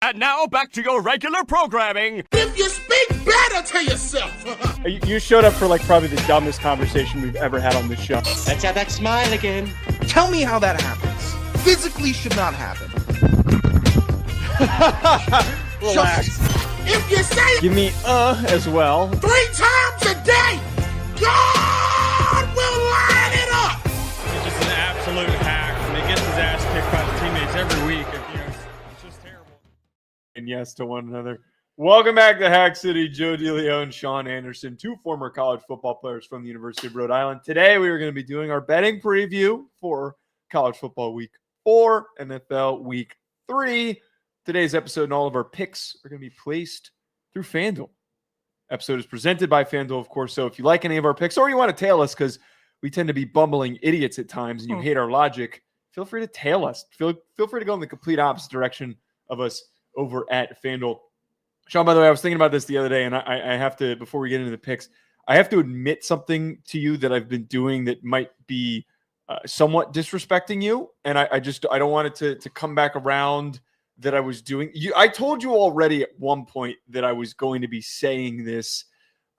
And now back to your regular programming. If you speak better to yourself. You showed up for probably the dumbest conversation we've ever had on this show. Let's have that smile again. Tell me how that happens. Physically should not happen. Relax. If you say it Give me as well. 3 times a day, God will line it up. He's just an absolute hack, and he gets his ass kicked by the teammates every week. It's just terrible. And yes to one another. Welcome back to Hack City. Joe DeLeone and Sean Anderson, 2 former college football players from the University of Rhode Island. Today we are going to be doing our betting preview for college football week 4, NFL week 3. Today's episode and all of our picks are going to be placed through FanDuel. Episode is presented by FanDuel, of course. So if you like any of our picks or you want to tail us because we tend to be bumbling idiots at times and you hate our logic, feel free to tail us. Feel free to go in the complete opposite direction of us over at FanDuel. Sean, by the way, I was thinking about this the other day, and I have to, before we get into the picks, I have to admit something to you that I've been doing that might be somewhat disrespecting you, and I don't want it to come back around that I was doing. I told you already at one point that I was going to be saying this,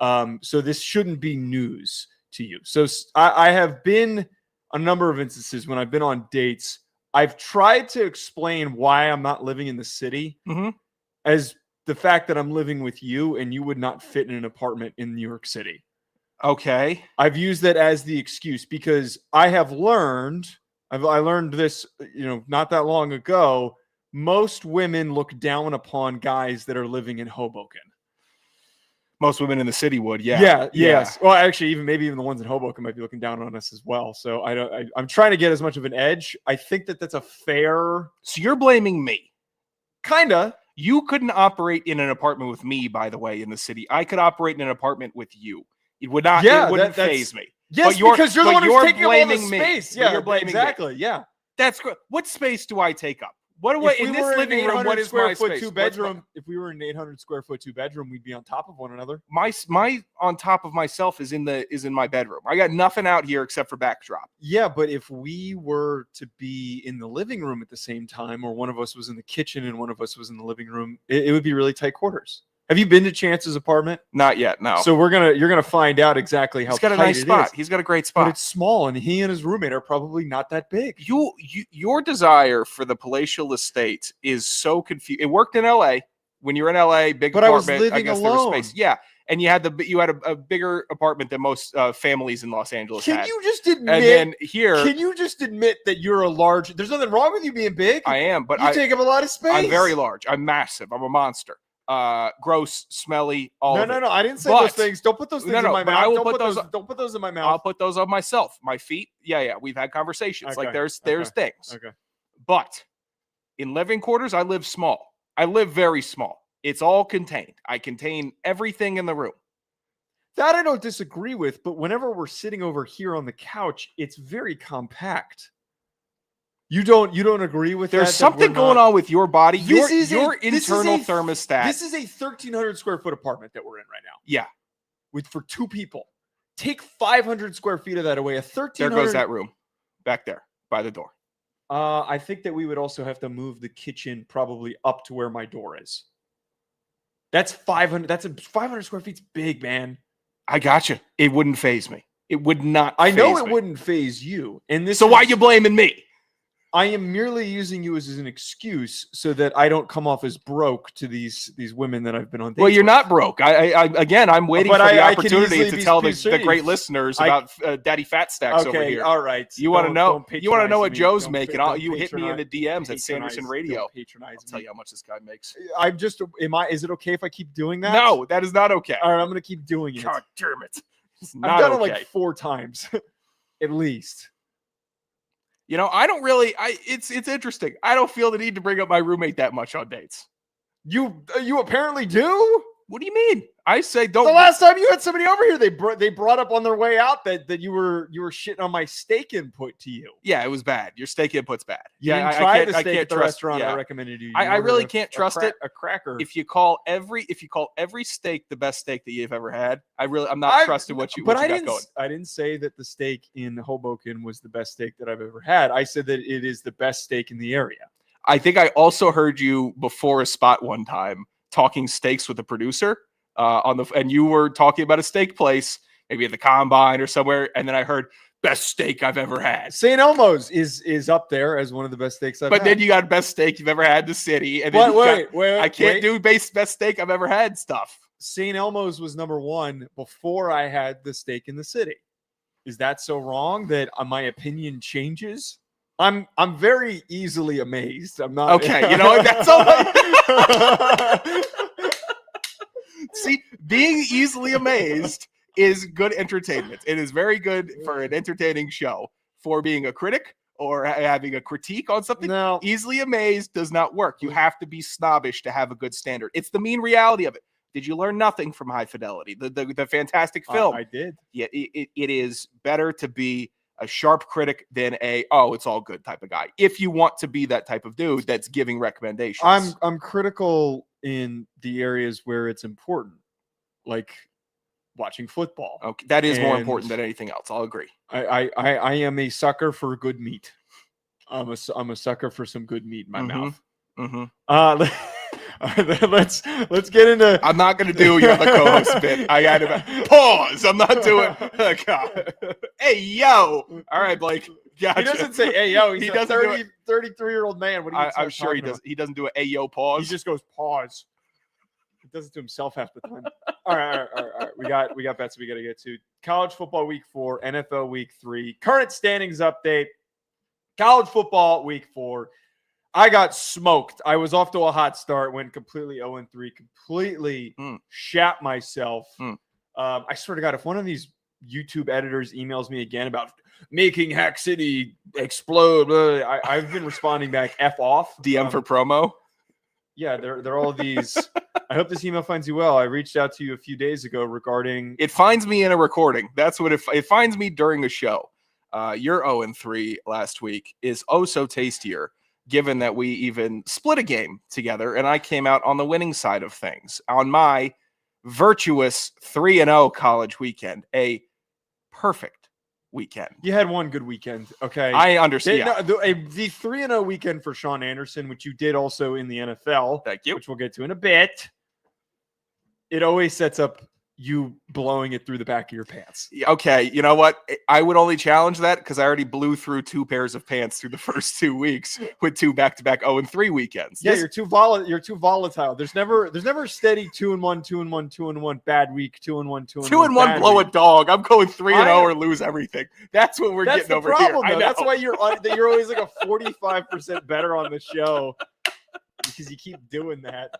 so this shouldn't be news to you. So I have been a number of instances when I've been on dates, I've tried to explain why I'm not living in the city as the fact that I'm living with you and you would not fit in an apartment in New York City. Okay. I've used that as the excuse because I have learned, I learned this, not that long ago. Most women look down upon guys that are living in Hoboken. Most women in the city would, yeah. Yes. Well, actually, maybe even the ones in Hoboken might be looking down on us as well. So I'm trying to get as much of an edge. I think that's a fair. So you're blaming me. Kinda. You couldn't operate in an apartment with me, by the way, in the city. I could operate in an apartment with you. It would not. Yeah, it wouldn't faze me. Yes, because you're the one who's taking up all the space. Yeah, you're blaming exactly. Me. Yeah, that's good. What space do I take up? What do I in this living room? What is my space? 2-bedroom. If we were in an 800 square foot 2-bedroom, we'd be on top of one another. My on top of myself is in my bedroom. I got nothing out here except for backdrop. Yeah, but if we were to be in the living room at the same time, or one of us was in the kitchen and one of us was in the living room, it would be really tight quarters. Have you been to Chance's apartment? Not yet, no. So you're gonna find out exactly how he's got a nice spot. He's got a great spot. But it's small, and he and his roommate are probably not that big. Your desire for the palatial estate is so confused. It worked in LA when you're in LA, big but apartment. I was living alone. There was space. Yeah, and you had a bigger apartment than most families in Los Angeles had. Can you just admit? And then here, can you just admit that you're a large? There's nothing wrong with you being big. I am, but you take up a lot of space. I'm very large. I'm massive. I'm a monster. Gross, smelly, all of it. No. I didn't say those things. Don't put those things in my mouth. I will don't put those in my mouth. I'll put those on myself. My feet. Yeah. We've had conversations. Okay. There's things. Okay. But in living quarters, I live small. I live very small. It's all contained. I contain everything in the room. That I don't disagree with, but whenever we're sitting over here on the couch, it's very compact. You don't agree with that? There's something going on with your body. Your internal thermostat. This is a 1,300 square foot apartment that we're in right now. Yeah. For 2 people. Take 500 square feet of that away. 1,300. There goes that room. Back there by the door. I think that we would also have to move the kitchen probably up to where my door is. That's 500. 500 square feet's big, man. I got you. It wouldn't faze me. It would not. I know it wouldn't faze you. And why are you blaming me? I am merely using you as an excuse so that I don't come off as broke to these women that I've been on dates Well, you're with. Not broke. I'm waiting for the opportunity to tell the great listeners about Daddy Fat Stacks over here. All right. You want to know? You want to know what Joe's making? You hit me in the DMs at Sanderson Radio. I'll tell you how much this guy makes. Is it okay if I keep doing that? No, that is not okay. All right, I'm going to keep doing it. God damn it! I've done it like 4 times, at least. I don't really. It's interesting. I don't feel the need to bring up my roommate that much on dates. You apparently do. What do you mean? I say don't. The last time you had somebody over here, they brought up on their way out that you were shitting on my steak input to you. Yeah, it was bad. Your steak input's bad. I can't at the restaurant. Yeah. I recommended you. I really can't trust it. A cracker. If you call every steak the best steak that you've ever had, I'm not trusting what you. But I didn't say that the steak in Hoboken was the best steak that I've ever had. I said that it is the best steak in the area. I think I also heard you before a spot one time talking steaks with a producer and you were talking about a steak place, maybe at the Combine or somewhere, and then I heard best steak I've ever had. St. Elmo's is up there as one of the best steaks I've had. But then you got best steak you've ever had in the city. And then wait, I can't do best steak I've ever had stuff. St. Elmo's was number one before I had the steak in the city. Is that so wrong that my opinion changes? I'm very easily amazed. I'm not okay. You know what? That's all. See, being easily amazed is good entertainment. It is very good for an entertaining show. For being a critic or having a critique on something, no. Easily amazed does not work. You have to be snobbish to have a good standard. It's the mean reality of it. Did you learn nothing from High Fidelity, the fantastic film? I did. Yeah, it is better to be a sharp critic than it's all good type of guy. If you want to be that type of dude that's giving recommendations. I'm critical in the areas where it's important, like watching football. Okay, that is more important than anything else. I'll agree. I am a sucker for good meat. I'm a sucker for some good meat in my mouth. Mm-hmm. Let's get into. I'm not going to do your other co-host bit. I got to pause. I'm not doing. Oh, God. Hey yo! All right, Blake. Gotcha. He doesn't say hey yo. He's he a doesn't 33-year-old man. What do you? I'm sure he does. He doesn't do a hey yo pause. He just goes pause. He does it to himself half the time. All right. We got bets we got to get to. College football week 4, NFL week 3, current standings update. College football week 4. I got smoked. I was off to a hot start, went completely 0-3, completely shat myself. I swear to God, if one of these YouTube editors emails me again about making Hack City explode, I've been responding back, F off. DM for promo? Yeah, they're all these. I hope this email finds you well. I reached out to you a few days ago regarding. It finds me in a recording. That's what it finds me during a show. Your 0-3 last week is oh so tastier, given that we even split a game together and I came out on the winning side of things on my virtuous 3-0 college weekend, a perfect weekend. You had one good weekend, okay? I understand. The 3-0 weekend for Sean Anderson, which you did also in the NFL. Thank you. Which we'll get to in a bit. It always sets up you blowing it through the back of your pants. Okay, you know what? I would only challenge that because I already blew through 2 pairs of pants through the first 2 weeks with 2 back-to-back 0-3 weekends. Yeah, you're too volatile. There's never steady 2-1, 2-1, 2-1 bad week, 2-1, 2-1. 2-1 blow a dog. I'm going 3-0 or lose everything. That's what we're getting over here. Though. That's why you're always like a 45% better on the show because you keep doing that.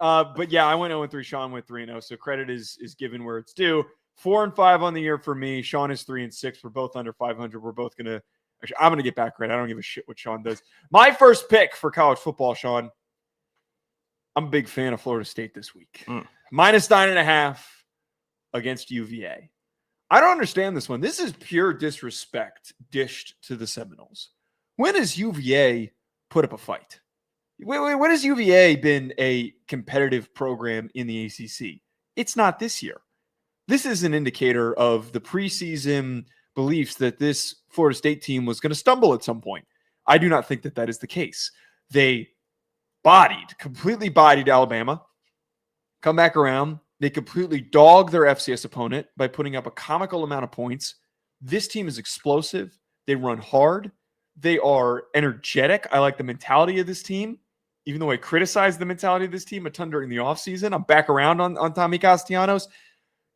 But yeah, I went 0-3. Sean went 3-0. So credit is given where it's due. 4-5 on the year for me. Sean is 3-6. We're both under 500. We're both gonna. Actually, I'm gonna get back right. I don't give a shit what Sean does. My first pick for college football, Sean. I'm a big fan of Florida State this week. -9.5 against UVA. I don't understand this one. This is pure disrespect dished to the Seminoles. When has UVA put up a fight? When has UVA been a competitive program in the ACC? It's not this year. This is an indicator of the preseason beliefs that this Florida State team was going to stumble at some point. I do not think that is the case. They completely bodied Alabama, come back around. They completely dogged their FCS opponent by putting up a comical amount of points. This team is explosive. They run hard. They are energetic. I like the mentality of this team. Even though I criticized the mentality of this team a ton during the offseason, I'm back around on Tommy Castellanos.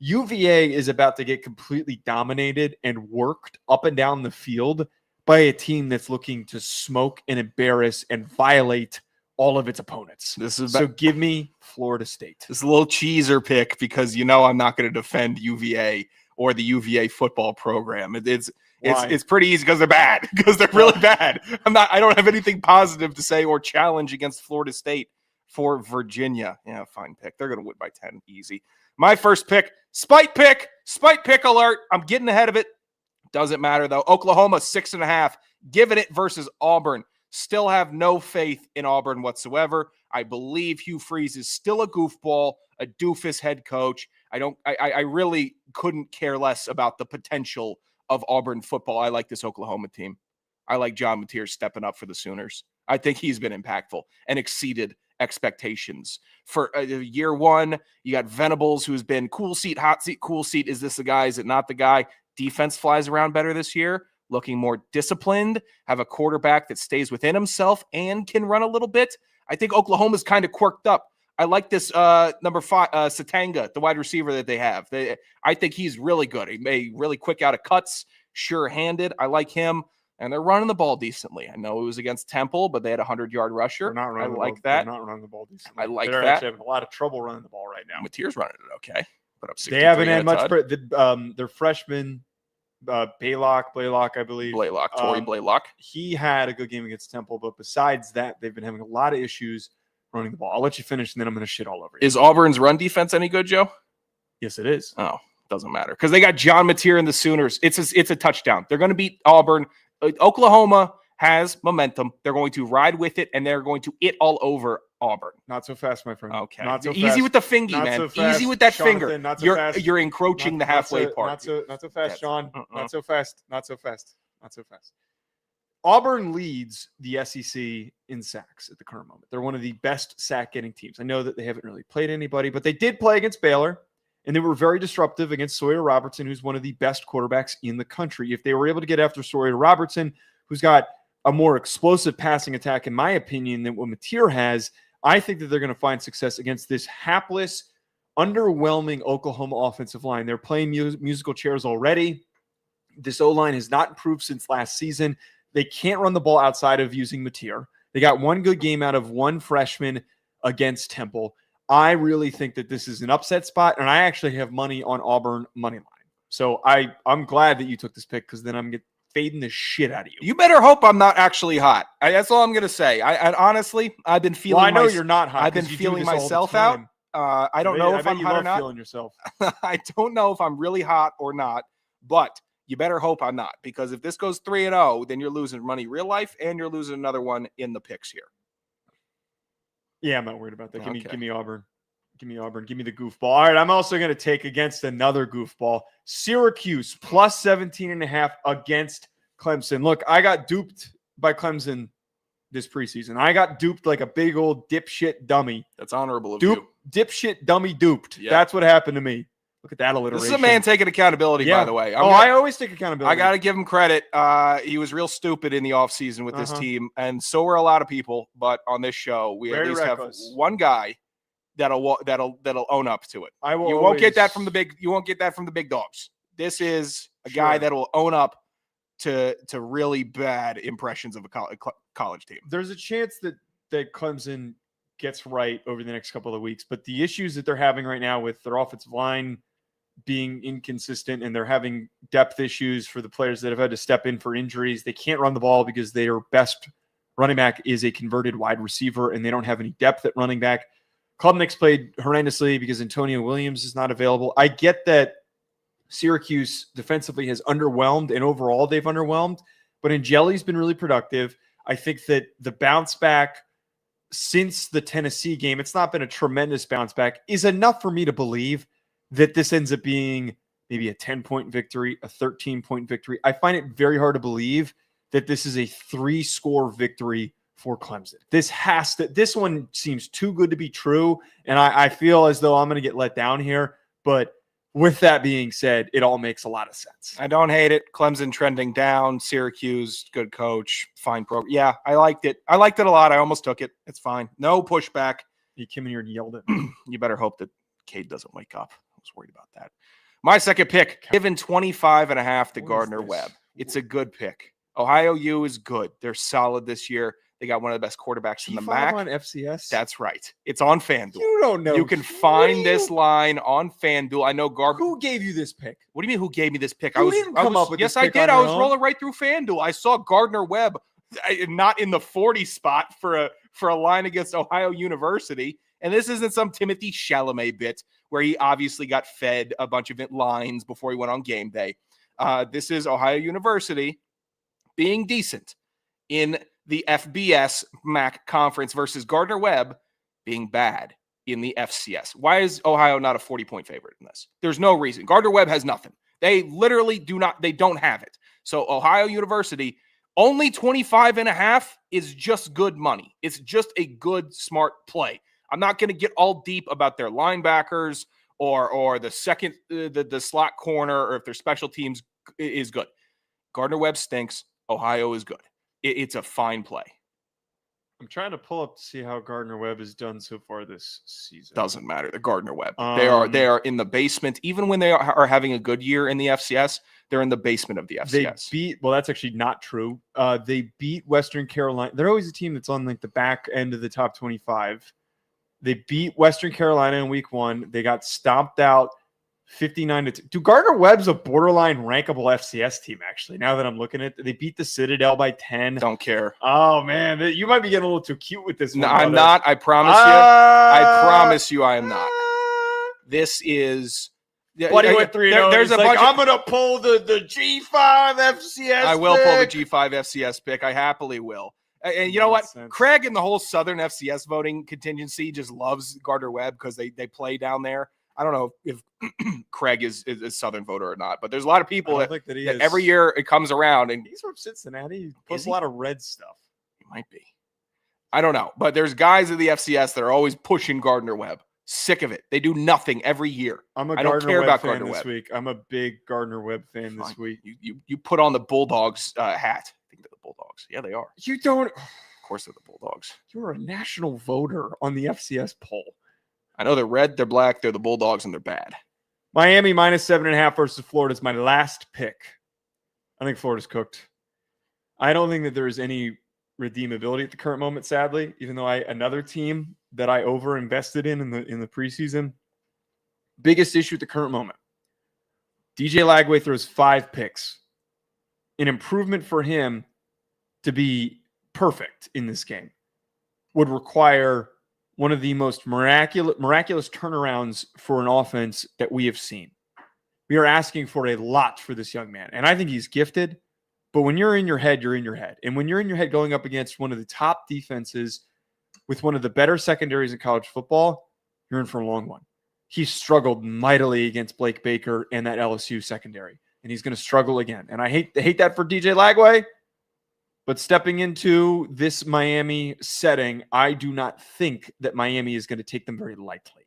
UVA is about to get completely dominated and worked up and down the field by a team that's looking to smoke and embarrass and violate all of its opponents. So give me Florida State. This is a little cheeser pick because I'm not going to defend UVA or the UVA football program. It's pretty easy because they're bad, because they're really bad. I don't have anything positive to say or challenge against Florida State for Virginia. Yeah, fine pick. They're going to win by 10 easy. My first pick, spite pick alert. I'm getting ahead of it. Doesn't matter though. Oklahoma 6.5, giving it versus Auburn. Still have no faith in Auburn whatsoever. I believe Hugh Freeze is still a goofball, a doofus head coach. I really couldn't care less about the potential of Auburn football. I like this Oklahoma team. I like John Mateer stepping up for the Sooners. I think he's been impactful and exceeded expectations. For year one, you got Venables, who's been cool seat, hot seat, cool seat. Is this the guy? Is it not the guy? Defense flies around better this year, looking more disciplined, have a quarterback that stays within himself and can run a little bit. I think Oklahoma's kind of quirked up. I like this number 5, Satanga, the wide receiver that they have. I think he's really good. He may really quick out of cuts, sure-handed. I like him. And they're running the ball decently. I know it was against Temple, but they had a 100-yard rusher. They're not running I like the ball. that. They're not running the ball decently. I like they're that. actually having a lot of trouble running the ball right now. Mateer's running it okay. Put up 63 They haven't had much. Todd. Their freshman, Blaylock, I believe. Tory Blaylock. He had a good game against Temple, but besides that, they've been having a lot of issues running the ball. I'll let you finish, and then I'm going to shit all over you. Is Auburn's run defense any good, Joe? Yes, it is. Oh, doesn't matter. Because they got John Mateer and the Sooners. It's a touchdown. They're going to beat Auburn. Oklahoma has momentum. They're going to ride with it, and they're going to it all over Auburn. Not so fast, my friend. Okay. Not so Easy fast. with the fingy, Not man. so fast, Easy with that Jonathan. finger. Not so fast. You're encroaching the halfway part. Not so fast, Sean. Not so fast. Not so fast. Not so fast. Auburn leads the SEC in sacks at the current moment. They're one of the best sack-getting teams. I know that they haven't really played anybody, but they did play against Baylor, and they were very disruptive against Sawyer Robertson, who's one of the best quarterbacks in the country. If they were able to get after Sawyer Robertson, who's got a more explosive passing attack, in my opinion, than what Mateer has, I think that they're going to find success against this hapless, underwhelming Oklahoma offensive line. They're playing musical chairs already. This O-line has not improved since last season. They can't run the ball outside of using Mateer. They got one good game out of one freshman against Temple. I really think that this is an upset spot, and I actually have money on Auburn money line. So I'm glad that you took this pick, because then I'm fading the shit out of you. You better hope I'm not actually hot. That's all I'm going to say. I honestly, I've been feeling. Well, I know you're not hot. I've been feeling myself out. I don't know if I'm hot or not. Feeling yourself. I don't know if I'm really hot or not, but you better hope I'm not, because if this goes 3-0, then you're losing money real life, and you're losing another one in the picks here. Yeah, I'm not worried about that. Give Okay. me Auburn. Give me Auburn. Give me the goofball. All right, I'm also going to take against another goofball. Syracuse plus 17.5 against Clemson. Look, I got duped by Clemson this preseason. I got duped like a big old dipshit dummy. That's honorable of you. Dipshit dummy duped. Yeah. That's what happened to me. Look at that alliteration. This is a man taking accountability, by the way. I always take accountability. I got to give him credit. He was real stupid in the offseason with this team, and so were a lot of people. But on this show, we Very at least reckless. have one guy that'll own up to it. You won't get that from the big. You won't get that from the big dogs. This is a guy that will own up to really bad impressions of a college team. There's a chance that Clemson gets right over the next couple of weeks, but the issues that they're having right now with their offensive line being inconsistent, and they're having depth issues for the players that have had to step in for injuries. They can't run the ball because their best running back is a converted wide receiver, and they don't have any depth at running back. Klubnik's played horrendously because Antonio Williams is not available. I get that Syracuse defensively has underwhelmed, and overall they've underwhelmed, but Angeli's been really productive. I think that the bounce back since the Tennessee game, it's not been a tremendous bounce back, is enough for me to believe that this ends up being maybe a 10-point victory, a 13-point victory. I find it very hard to believe that this is a 3-score victory for Clemson. This one seems too good to be true, and I feel as though I'm going to get let down here. But with that being said, it all makes a lot of sense. I don't hate it. Clemson trending down. Syracuse, good coach, fine program. Yeah, I liked it. I liked it a lot. I almost took it. It's fine. No pushback. He came in here and yelled at me. You better hope that Cade doesn't wake up. I was worried about that. My second pick, given 25.5 to Gardner Webb. It's a good pick. Ohio U is good. They're solid this year. They got one of the best quarterbacks in the MAC. On FCS? That's right. It's on FanDuel. You don't know. You can find this line on FanDuel. I know Who gave you this pick? What do you mean who gave me this pick? You didn't come up with yes, this I pick did. on I your was own. rolling right through FanDuel. I saw Gardner Webb not in the 40 spot for a line against Ohio University. And this isn't some Timothy Chalamet bit where he obviously got fed a bunch of lines before he went on game day. This is Ohio University being decent in the FBS MAC conference versus Gardner Webb being bad in the FCS. Why is Ohio not a 40-point favorite in this? There's no reason. Gardner Webb has nothing. They literally don't have it. So Ohio University Only 25.5 is just good money. It's just a good, smart play. I'm not going to get all deep about their linebackers or the second, the slot corner, or if their special teams is good. Gardner-Webb stinks. Ohio is good. It's a fine play. I'm trying to pull up to see how Gardner-Webb has done so far this season. Doesn't matter. The Gardner-Webb. They are in the basement. Even when they are having a good year in the FCS, they're in the basement of the FCS. Well, that's actually not true. They beat Western Carolina. They're always a team that's on like the back end of the top 25. They beat Western Carolina in week 1. They got stomped out 59-2. Dude, Gardner-Webb's a borderline rankable FCS team, actually. Now that I'm looking at it, they beat the Citadel by 10. Don't care. Oh, man. You might be getting a little too cute with this one. No, I'm not. I promise you. I promise you I am not. This is... Buddy went 3-0. There's a like, bunch I'm going to pull the G5 FCS I will pick. pull the G5 FCS pick. I happily will. And you know what? Craig and the whole Southern FCS voting contingency just loves Gardner-Webb because they play down there. I don't know if Craig is a Southern voter or not, but there's a lot of people that every year it comes around. And he's from Cincinnati. He posts a lot of red stuff. He might be. I don't know. But there's guys in the FCS that are always pushing Gardner-Webb. Sick of it. They do nothing every year. I don't care about Gardner-Webb this week. I'm a big Gardner-Webb fan this week. You put on the Bulldogs hat. I think they're the Bulldogs. Yeah, they are. You don't. Of course they're the Bulldogs. You're a national voter on the FCS poll. I know they're red, they're black, they're the Bulldogs, and they're bad. Miami minus 7.5 versus Florida is my last pick. I think Florida's cooked. I don't think that there is any redeemability at the current moment, sadly, even though another team that I over-invested in the preseason. Biggest issue at the current moment. DJ Lagway throws 5 picks. An improvement for him to be perfect in this game would require one of the most miraculous turnarounds for an offense that we have seen. We are asking for a lot for this young man, and I think he's gifted. But when you're in your head, you're in your head. And when you're in your head going up against one of the top defenses with one of the better secondaries in college football, you're in for a long one. He struggled mightily against Blake Baker and that LSU secondary, and he's going to struggle again. And I hate that for DJ Lagway. But stepping into this Miami setting, I do not think that Miami is going to take them very lightly.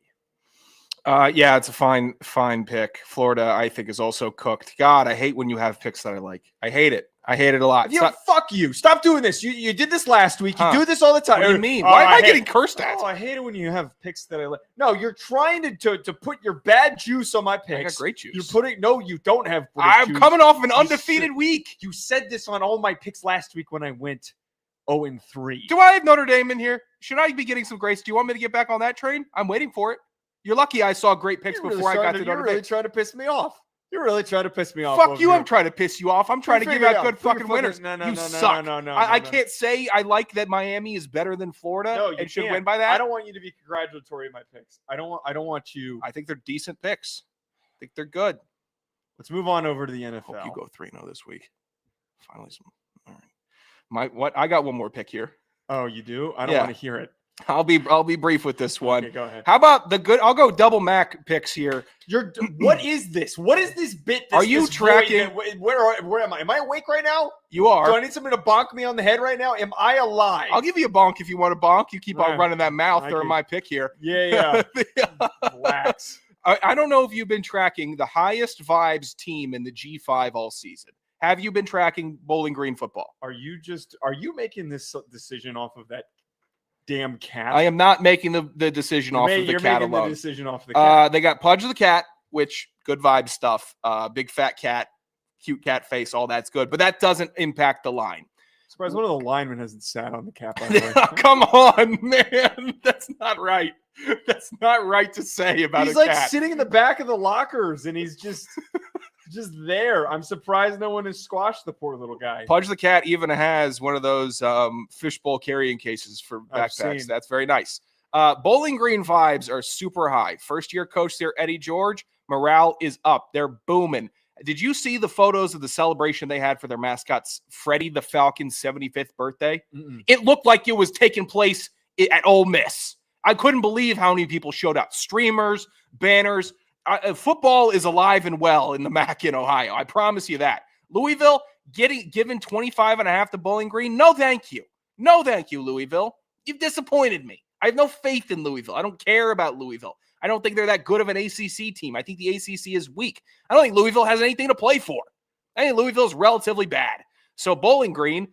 Yeah, it's a fine pick. Florida, I think, is also cooked. God, I hate when you have picks that I like. I hate it. I hate it a lot. Fuck you. Stop doing this. You did this last week. You do this all the time. What do you mean? Why am I getting cursed at? Oh, I hate it when you have picks that I like. No, you're trying to put your bad juice on my picks. I got great juice. You're putting no, you don't have great I'm juice. coming off an undefeated week. You said this on all my picks last week when I went 0-3. Do I have Notre Dame in here? Should I be getting some grace? Do you want me to get back on that train? I'm waiting for it. You're lucky I saw great picks before I got to Notre Dame. You're really trying to piss me off. You're really trying to piss me off. Fuck you, I'm trying to piss you off. I'm trying to give out good fucking winners. No, you suck. I can't say I like that Miami is better than Florida and should win by that. I don't want you to be congratulatory in my picks. I don't want you. I think they're decent picks. I think they're good. Let's move on over to the NFL. Hope you go 3-0 this week. Finally some. All right. I got one more pick here. Oh, you do? I don't want to hear it. I'll be brief with this one. Okay, go ahead. How about the good? I'll go double Mac picks here. What is this? What is this bit? Are you tracking? Where am I? Am I awake right now? You are. Do I need somebody to bonk me on the head right now? Am I alive? I'll give you a bonk if you want a bonk. You keep on running that mouth during my pick here. Yeah. Relax. I don't know if you've been tracking the highest vibes team in the G5 all season. Have you been tracking Bowling Green football? Are you making this decision off of that damn cat? I am not making the decision off of the cat alone. The decision off of the cat. They got Pudge the cat, which good vibe stuff. Big fat cat, cute cat face, all that's good. But that doesn't impact the line. Surprised one of the linemen hasn't sat on the cat, by the way. Come on, man. That's not right. That's not right to say about a cat. He's like sitting in the back of the lockers, and he's just there. I'm surprised no one has squashed the poor little guy. Pudge the cat even has one of those fishbowl carrying cases for backpacks. That's very nice. Bowling Green vibes are super high. First-year coach there, Eddie George. Morale is up. They're booming. Did you see the photos of the celebration they had for their mascots, Freddie the Falcon's 75th birthday? Mm-mm. It looked like it was taking place at Ole Miss. I couldn't believe how many people showed up. Streamers, banners. Football is alive and well in the MAC in Ohio. I promise you that. Louisville, given 25.5 to Bowling Green? No, thank you. No, thank you, Louisville. You've disappointed me. I have no faith in Louisville. I don't care about Louisville. I don't think they're that good of an ACC team. I think the ACC is weak. I don't think Louisville has anything to play for. I think Louisville is relatively bad. So Bowling Green,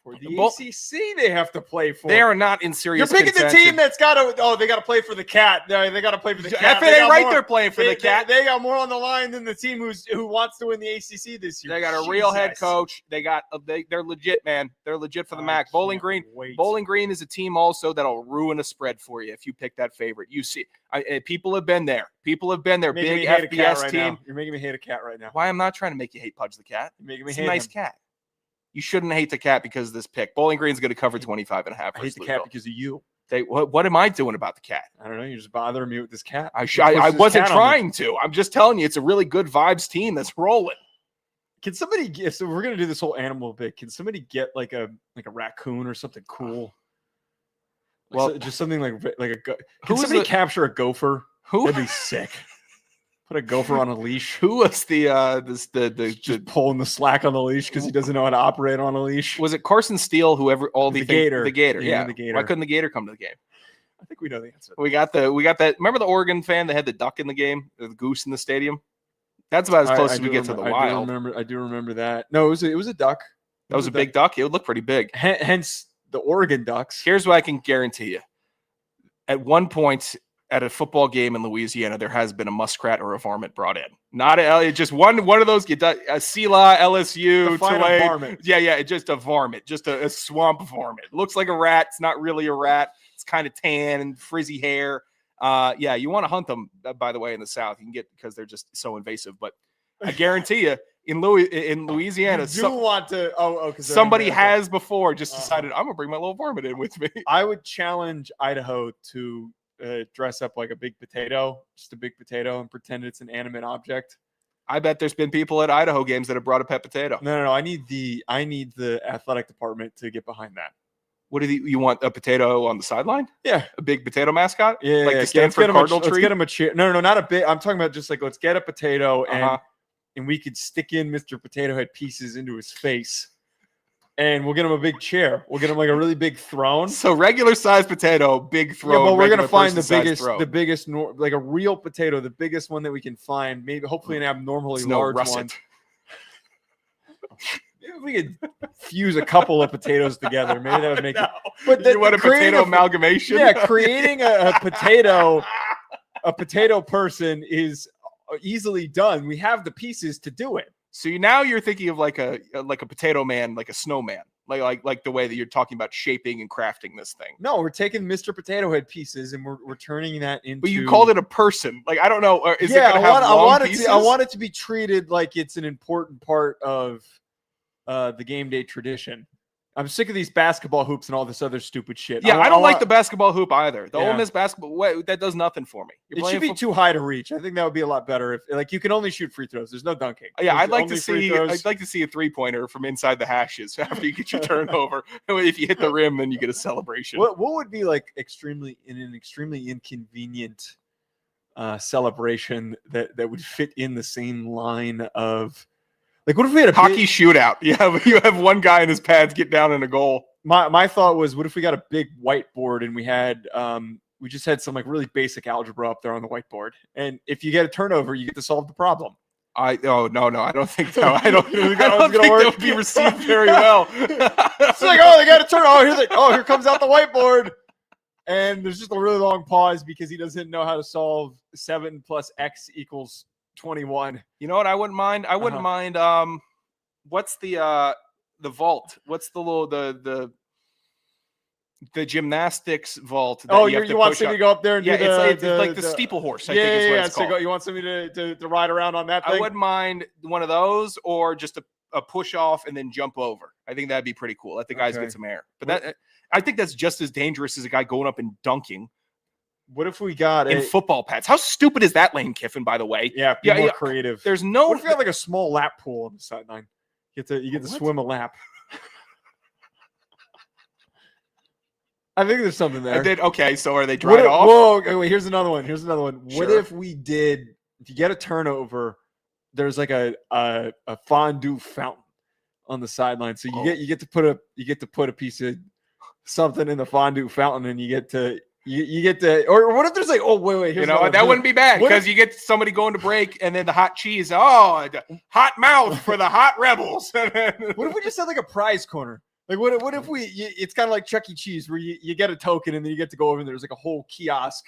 the ACC they have to play for. They are not in serious You're picking contention. the team that's got to. Oh, they got to play for the cat. They got to play for the cat. FNA right, they're playing for the cat. They got more on the line than the team who wants to win the ACC this year. They got a real head coach. They're legit, man. They're legit for the MAC. Bowling Green is a team also that'll ruin a spread for you if you pick that favorite. You see, people have been there. Big FBS team. You're making me hate a cat right now. Why? I'm not trying to make you hate Pudge the cat. You're making me It's hate a nice cat. You shouldn't hate the cat because of this pick. Bowling Green's going to cover 25.5. I hate the cat because of you. What am I doing about the cat? I don't know. You're just bothering me with this cat. I wasn't trying to. I'm just telling you, it's a really good vibes team that's rolling. Can somebody get? So we're gonna do this whole animal bit. Can somebody get like a raccoon or something cool? Well, just something like a. Can somebody capture a gopher? That'd be sick. Put a gopher on a leash. Who was the just pulling the slack on the leash because he doesn't know how to operate on a leash? Was it Carson Steele? The Gator. The Gator. Yeah. The Gator. Why couldn't the Gator come to the game? I think we know the answer. We got that. Remember the Oregon fan that had the duck in the game, the goose in the stadium? That's about as close as we get to the wild. I do remember that. No, it was a duck. That was a big duck. It would look pretty big. Hence the Oregon Ducks. Here's what I can guarantee you. At one point at a football game in Louisiana, there has been a muskrat or a varmint brought in. Not just one of those. A Sela, LSU, varmint. Yeah, just a varmint, just a swamp varmint. It looks like a rat. It's not really a rat. It's kind of tan and frizzy hair. You want to hunt them, by the way, in the South. You can get because they're just so invasive. But I guarantee you, in Louisiana, because somebody has before just decided I'm gonna bring my little varmint in with me. I would challenge Idaho to dress up like a big potato, just a big potato, and pretend it's an animate object. I bet there's been people at Idaho games that have brought a pet potato. No. I need the athletic department to get behind that. What do you want? A potato on the sideline? Yeah, a big potato mascot. Yeah, like the Stanford Cardinal tree. Let's get him a chair. No, not a big. I'm talking about just like let's get a potato and we could stick in Mr. Potato Head pieces into his face. And we'll get him a big chair. We'll get him like a really big throne. So regular sized potato, big throne. Yeah, but we're gonna find the biggest, like a real potato, the biggest one that we can find. Maybe, hopefully, an abnormally large one. Maybe we could fuse a couple of potatoes together. Maybe that would make it. But you want a potato amalgamation? Yeah, creating a potato person is easily done. We have the pieces to do it. So now you're thinking of like a potato man, like a snowman, like the way that you're talking about shaping and crafting this thing. No, we're taking Mr. Potato Head pieces and we're turning that into. But you called it a person. Like I don't know. Is it gonna have pieces? I want it to be treated like it's an important part of the game day tradition. I'm sick of these basketball hoops and all this other stupid shit. Yeah, I don't like the basketball hoop either. The Ole Miss basketball, that does nothing for me. It should be too high to reach. I think that would be a lot better if you can only shoot free throws. There's no dunking. Yeah, I'd like to see a 3-pointer from inside the hashes after you get your turnover. If you hit the rim, then you get a celebration. What would be like an extremely inconvenient celebration that would fit in the same line of. Like, what if we had a hockey shootout? Yeah, you have one guy in his pads get down in a goal. My thought was, what if we got a big whiteboard and we just had some like really basic algebra up there on the whiteboard, and if you get a turnover, you get to solve the problem. No, I don't think so. I don't think that would be received very well. It's like, they got a turn. Here comes out the whiteboard, and there's just a really long pause because he doesn't know how to solve 7 + x = 21. You know what? I wouldn't mind. Mind. What's the vault? What's the little the gymnastics vault? You want somebody to go up there and do it's like the steeple horse. I think is what it's called. You want somebody to ride around on that thing? I wouldn't mind one of those, or just a push off and then jump over. I think that'd be pretty cool. Let the guys get some air. But I think that's just as dangerous as a guy going up and dunking. What if we got in football pads? How stupid is that, Lane Kiffin? By the way, be more creative. There's no. What if we got like a small lap pool on the sideline? You get to swim a lap. I think there's something there. Okay, so are they dried off? Whoa! Wait, here's another one. What if we did? If you get a turnover, there's like a fondue fountain, on the sideline. So you get to put a piece of something in the fondue fountain, and you get to or what if there's like, oh wait, that wouldn't be bad because you get somebody going to break and then the hot cheese, hot mouth for the hot rebels. What if we just had like a prize corner? Like what if it's kind of like Chuck E. Cheese where you get a token and then you get to go over and there's like a whole kiosk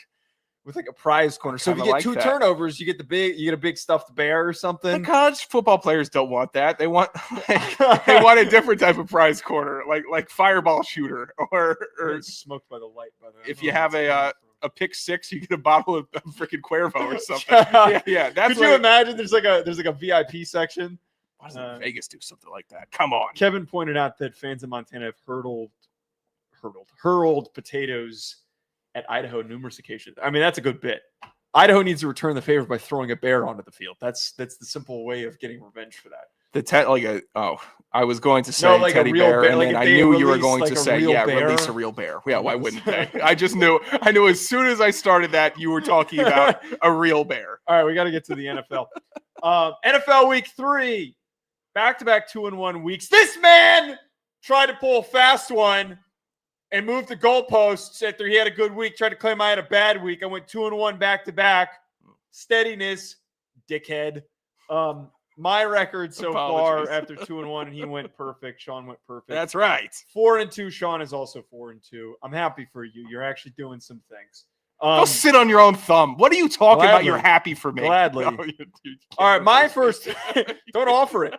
with like a prize corner. So if you get two turnovers, you get a big stuffed bear or something. The college football players don't want that. They want they want a different type of prize corner, like fireball shooter or smoked by the light. By the if you have a pick six, you get a bottle of freaking Cuervo or something. yeah. That's Could you imagine? There's like a VIP section. Why doesn't Vegas do something like that? Come on. Kevin pointed out that fans in Montana have hurled potatoes at Idaho numerous occasions. I mean, that's a good bit. Idaho needs to return the favor by throwing a bear onto the field. That's the simple way of getting revenge for that. I was going to say teddy bear, and then I knew you were going to say, release a real bear. Yeah, why wouldn't they? I knew as soon as I started that you were talking about a real bear. All right, we got to get to the NFL. NFL Week 3, back-to-back 2-1 weeks. This man tried to pull a fast one and moved the goalposts after he had a good week. Tried to claim I had a bad week. I went 2-1 back-to-back. Steadiness, dickhead. My record so far after 2-1, and he went perfect. Sean went perfect. That's right. 4-2. Sean is also 4-2. I'm happy for you. You're actually doing some things. Go sit on your own thumb. What are you talking about? You're happy for me. Gladly. No, all right, my first. Don't offer it.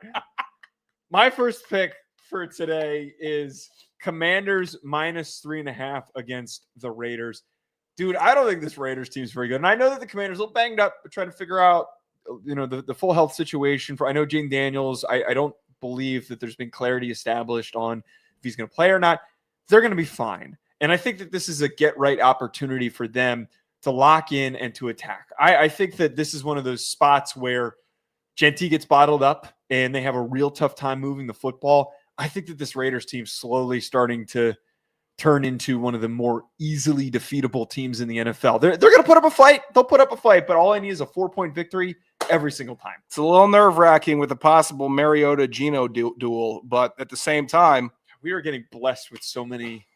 My first pick for today is Commanders -3.5 against the Raiders. Dude, I don't think this Raiders team is very good. And I know that the Commanders are a little banged up, but trying to figure out, the full health situation I know Jane Daniels. I don't believe that there's been clarity established on if he's going to play or not. They're going to be fine. And I think that this is a get-right opportunity for them to lock in and to attack. I think that this is one of those spots where Genty gets bottled up and they have a real tough time moving the football. I think that this Raiders team is slowly starting to turn into one of the more easily defeatable teams in the NFL. They're going to put up a fight. They'll put up a fight, but all I need is a 4-point victory every single time. It's a little nerve-wracking with a possible Mariota-Geno duel, but at the same time, we are getting blessed with so many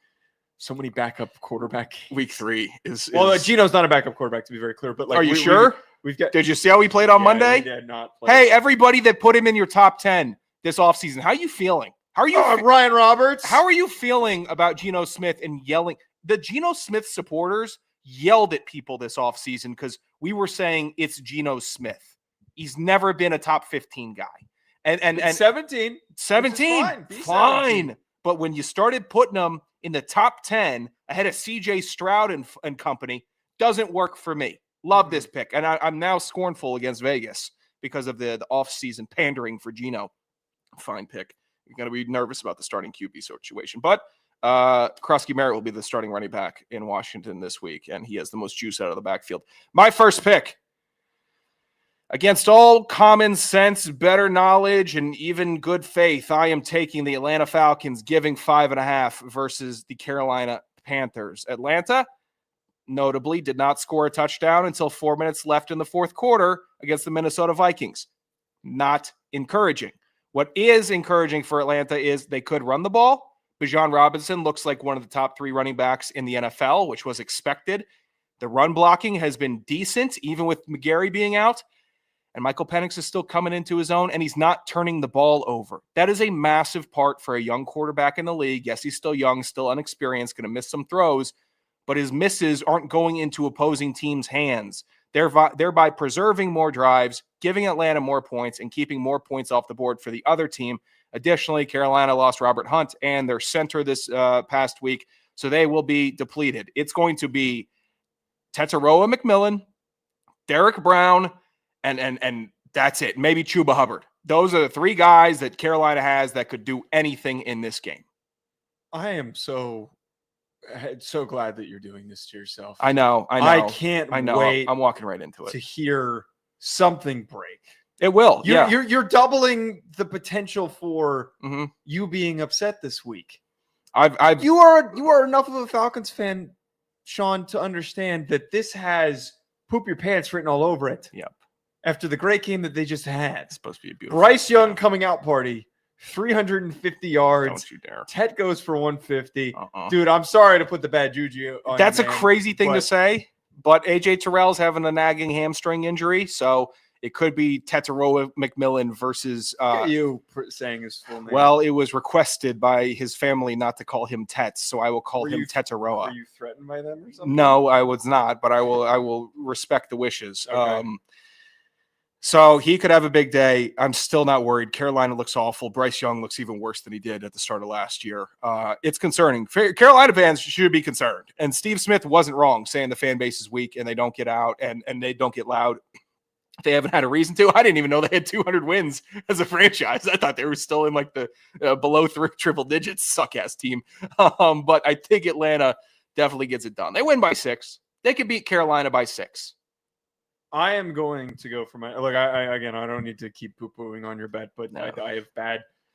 backup quarterback. Week 3 is well, Geno's not a backup quarterback, to be very clear. But are you sure? We've got. Did you see how he played on Monday? He did not play. Hey, everybody that put him in your top 10 this offseason, how are you feeling? How are you, Ryan Roberts? How are you feeling about Geno Smith and yelling? The Geno Smith supporters yelled at people this offseason because we were saying it's Geno Smith. He's never been a top 15 guy. And 17. 17. Fine. But when you started putting him in the top 10 ahead of CJ Stroud and company, doesn't work for me. Love this pick. And I'm now scornful against Vegas because of the offseason pandering for Geno. Fine pick. You're going to be nervous about the starting QB situation. But Krusky Merritt will be the starting running back in Washington this week, and he has the most juice out of the backfield. My first pick. Against all common sense, better knowledge, and even good faith, I am taking the Atlanta Falcons, giving 5.5 versus the Carolina Panthers. Atlanta, notably, did not score a touchdown until 4 minutes left in the fourth quarter against the Minnesota Vikings. Not encouraging. What is encouraging for Atlanta is they could run the ball. Bijan Robinson looks like one of the top 3 running backs in the NFL, which was expected. The run blocking has been decent, even with McGarry being out. And Michael Penix is still coming into his own, and he's not turning the ball over. That is a massive part for a young quarterback in the league. Yes, he's still young, still unexperienced, going to miss some throws, but his misses aren't going into opposing teams' hands. Thereby preserving more drives, giving Atlanta more points, and keeping more points off the board for the other team. Additionally, Carolina lost Robert Hunt and their center this past week, so they will be depleted. It's going to be Tetaroa McMillan, Derek Brown, and that's it. Maybe Chuba Hubbard. Those are the 3 guys that Carolina has that could do anything in this game. I am so glad that you're doing this to yourself. I know. I can't wait. I'm walking right into it to hear something break. It will. You're doubling the potential for you being upset this week. You are enough of a Falcons fan, Sean, to understand that this has poop your pants written all over it. Yep. After the great game that they just had. It's supposed to be a beautiful. Bryce Young coming out party 350 yards. Don't you dare. Tet goes for 150. Dude, I'm sorry to put the bad juju on That's you, a man, crazy thing to but say, but AJ Terrell's having a nagging hamstring injury, so it could be Tetaroa McMillan versus look at you saying his full name. well, it was requested by his family not to call him Tet, so I will call him Tetaroa. Were you threatened by them or something? No, I was not, but I will respect the wishes. Okay. So he could have a big day. I'm still not worried. Carolina looks awful. Bryce Young looks even worse than he did at the start of last year. It's concerning. Carolina fans should be concerned. And Steve Smith wasn't wrong saying the fan base is weak and they don't get out and they don't get loud. They haven't had a reason to. I didn't even know they had 200 wins as a franchise. I thought they were still in like the below triple digits suck-ass team. But I think Atlanta definitely gets it done. They win by 6. They could beat Carolina by 6. I am going to go for my look. I don't need to keep poo-pooing on your bet, but No. I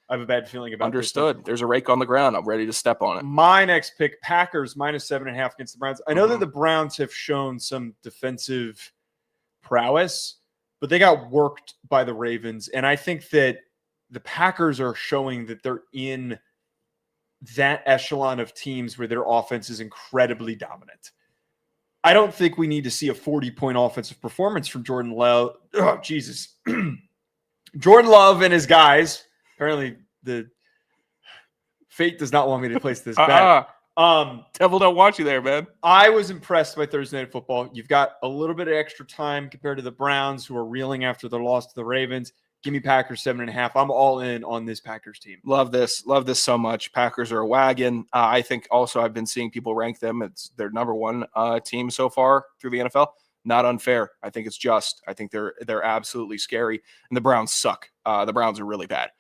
have a bad feeling about Understood. this. There's a rake on the ground. I'm ready to step on it. My next pick, Packers -7.5 against the Browns. I know that the Browns have shown some defensive prowess, but they got worked by the Ravens, and I think that the Packers are showing that they're in that echelon of teams where their offense is incredibly dominant. I don't think we need to see a 40-point offensive performance from Jordan Love. Oh, Jesus. Jordan Love and his guys. Apparently, the fate does not want me to place this bet. Devil don't want you there, man. I was impressed by Thursday Night Football. You've got a little bit of extra time compared to the Browns, who are reeling after their loss to the Ravens. Give me Packers 7.5. I'm all in on this Packers team. Love this so much. Packers are a wagon. I think also I've been seeing people rank them. It's their number one team so far through the NFL. Not unfair. I think it's just. I think they're absolutely scary. And the Browns suck. The Browns are really bad.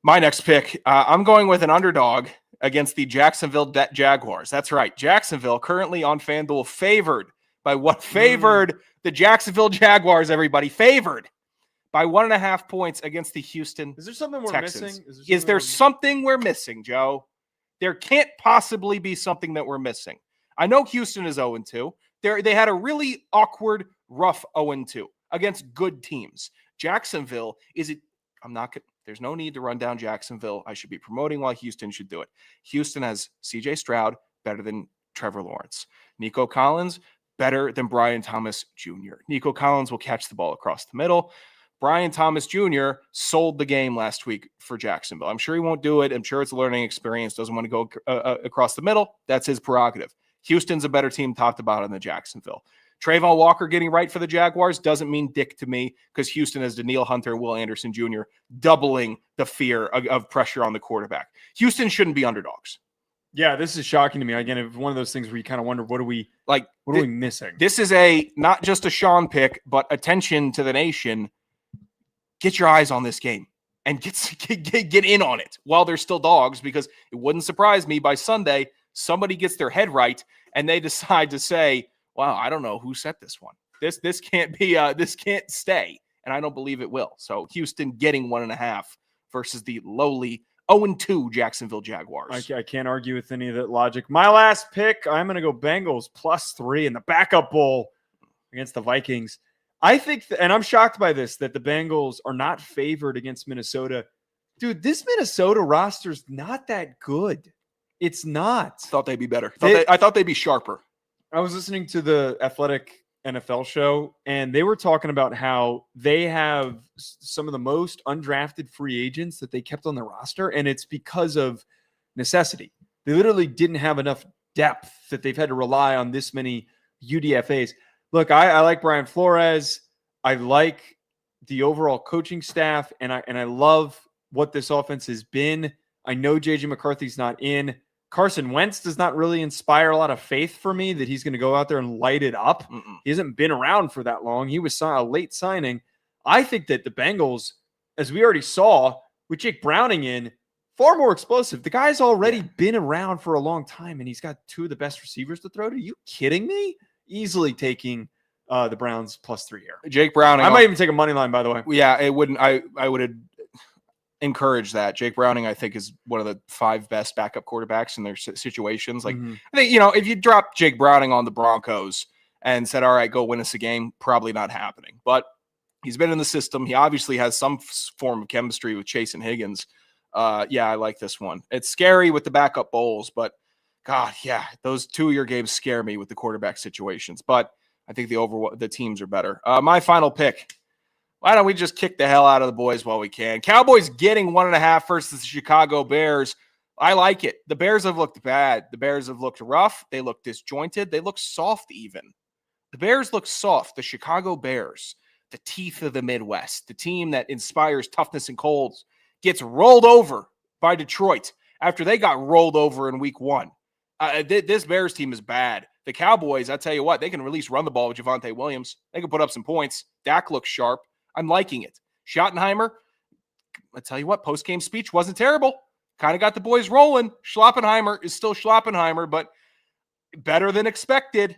My next pick, I'm going with an underdog against the Jacksonville Jaguars. That's right. Jacksonville currently on FanDuel favored by what? Favored the Jacksonville Jaguars, everybody. Favored by 1.5 points against the Houston Is there something we're Texans. missing? Is there something we're missing, Joe? There can't possibly be something that we're missing. I know Houston is 0-2. They had a really awkward, rough 0-2 against good teams. Jacksonville there's no need to run down Jacksonville. I should be promoting while Houston should do it. Houston has CJ Stroud, better than Trevor Lawrence. Nico Collins, better than Brian Thomas Jr. Nico Collins will catch the ball across the middle. Brian Thomas Jr. sold the game last week for Jacksonville. I'm sure he won't do it. I'm sure it's a learning experience. Doesn't want to go across the middle. That's his prerogative. Houston's a better team top to bottom than Jacksonville. Trayvon Walker getting right for the Jaguars doesn't mean dick to me because Houston has Danielle Hunter and Will Anderson Jr. doubling the fear of pressure on the quarterback. Houston shouldn't be underdogs. Yeah, this is shocking to me. Again, it's one of those things where you kind of wonder, what are we missing? This is not just a Sean pick, but attention to the nation. Get your eyes on this game and get in on it while they're still dogs, because it wouldn't surprise me by Sunday somebody gets their head right and they decide to say, wow, I don't know who set this one. This can't be this can't stay, and I don't believe it will. So Houston getting 1.5 versus the lowly 0-2 Jacksonville Jaguars. I can't argue with any of that logic. My last pick, I'm going to go Bengals +3 in the backup bowl against the Vikings. I think, and I'm shocked by this, that the Bengals are not favored against Minnesota. Dude, this Minnesota roster's not that good. It's not. Thought they'd be better. I thought they'd be sharper. I was listening to the Athletic NFL show, and they were talking about how they have some of the most undrafted free agents that they kept on the roster, and it's because of necessity. They literally didn't have enough depth that they've had to rely on this many UDFAs. Look, I like Brian Flores. I like the overall coaching staff, and I love what this offense has been. I know J.J. McCarthy's not in. Carson Wentz does not really inspire a lot of faith for me that he's going to go out there and light it up. He hasn't been around for that long. He was a late signing. I think that the Bengals, as we already saw with Jake Browning in, far more explosive. The guy's already been around for a long time, and he's got two of the best receivers to throw to. Are you kidding me? Easily taking the Browns +3 here. Jake Browning. I might even take a money line, by the way. Yeah, it wouldn't. I would encourage that. Jake Browning, I think, is one of the 5 best backup quarterbacks in their situations. Like, I think, if you drop Jake Browning on the Broncos and said, all right, go win us a game, probably not happening. But he's been in the system. He obviously has some form of chemistry with Chase and Higgins. Yeah, I like this one. It's scary with the backup bowls, but God, yeah, those 2-year games scare me with the quarterback situations. But I think the teams are better. My final pick. Why don't we just kick the hell out of the boys while we can? Cowboys getting 1.5 versus the Chicago Bears. I like it. The Bears have looked bad. The Bears have looked rough. They look disjointed. They look soft even. The Bears look soft. The Chicago Bears, the teeth of the Midwest, the team that inspires toughness and colds, gets rolled over by Detroit after they got rolled over in week 1. This Bears team is bad. The Cowboys, I tell you what, they can run the ball with Javonte Williams. They can put up some points. Dak looks sharp. I'm liking it. Schottenheimer, I tell you what, post-game speech wasn't terrible. Kind of got the boys rolling. Schloppenheimer is still Schloppenheimer, but better than expected.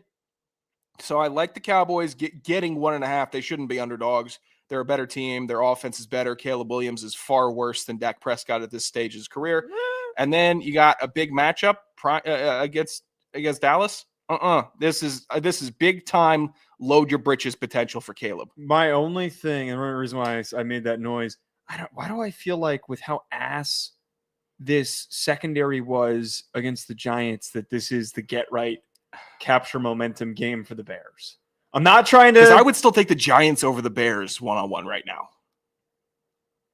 So I like the Cowboys getting 1.5. They shouldn't be underdogs. They're a better team. Their offense is better. Caleb Williams is far worse than Dak Prescott at this stage of his career. And then you got a big matchup against Dallas. This is big time. Load your britches potential for Caleb. My only thing, and the reason why I made that noise, why do I feel like with how ass this secondary was against the Giants that this is the get right capture momentum game for the Bears? I'm not trying to. I would still take the Giants over the Bears one-on-one right now.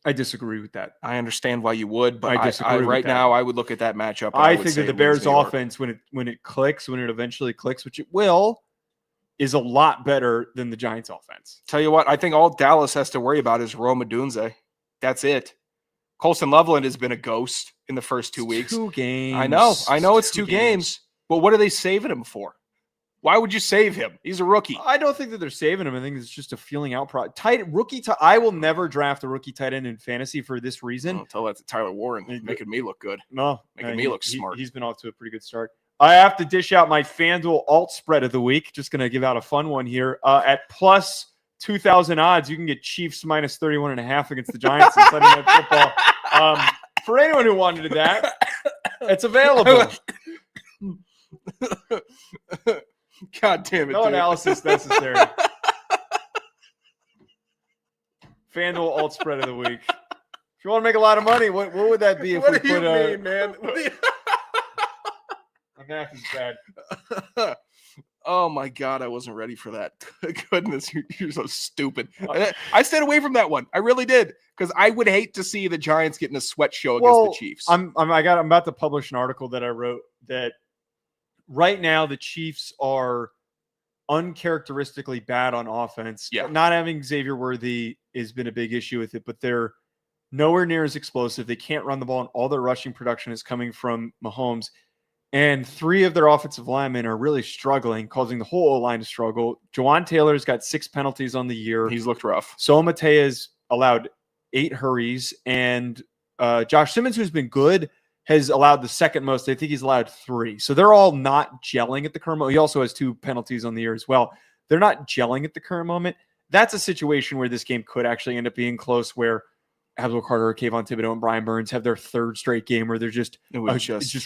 I disagree with that. I understand why you would, but I disagree right now I would look at that matchup. I think that the Bears offense, when it clicks, when it eventually clicks, which it will, is a lot better than the Giants offense. Tell you what, I think all Dallas has to worry about is Rome Odunze. That's it. Colston Loveland has been a ghost in the first 2 weeks. 2 games. I know it's 2 games, but what are they saving him for? Why would you save him? He's a rookie. I don't think that they're saving him. I think it's just a feeling out I will never draft a rookie tight end in fantasy for this reason. I'll tell that to Tyler Warren, making me look good. No, making me look smart. He's been off to a pretty good start. I have to dish out my FanDuel alt spread of the week. Just going to give out a fun one here. At plus 2,000 odds, you can get Chiefs minus 31.5 against the Giants in Sunday Night Football. For anyone who wanted that, it's available. God damn it. No analysis necessary. FanDuel alt spread of the week. If you want to make a lot of money, what would that be if what we do put you mean, man? My math is bad. Oh my God, I wasn't ready for that. Goodness, you're so stupid. I stayed away from that one. I really did, because I would hate to see the Giants getting a sweat show against the Chiefs. I'm about to publish an article that I wrote that right now the Chiefs are uncharacteristically bad on offense. Yeah. Not having Xavier Worthy has been a big issue with it, but they're nowhere near as explosive. They can't run the ball, and all their rushing production is coming from Mahomes. And 3 of their offensive linemen are really struggling, causing the whole O-line to struggle. Jawan Taylor's got 6 penalties on the year. He's looked rough. So Matea's allowed 8 hurries, and Josh Simmons, who's been good, has allowed the second most. I think he's allowed 3. So they're all not gelling at the current moment. He also has 2 penalties on the year as well. They're not gelling at the current moment. That's a situation where this game could actually end up being close, where Abdul Carter, Kayvon Thibodeau, and Brian Burns have their 3rd straight game where they're just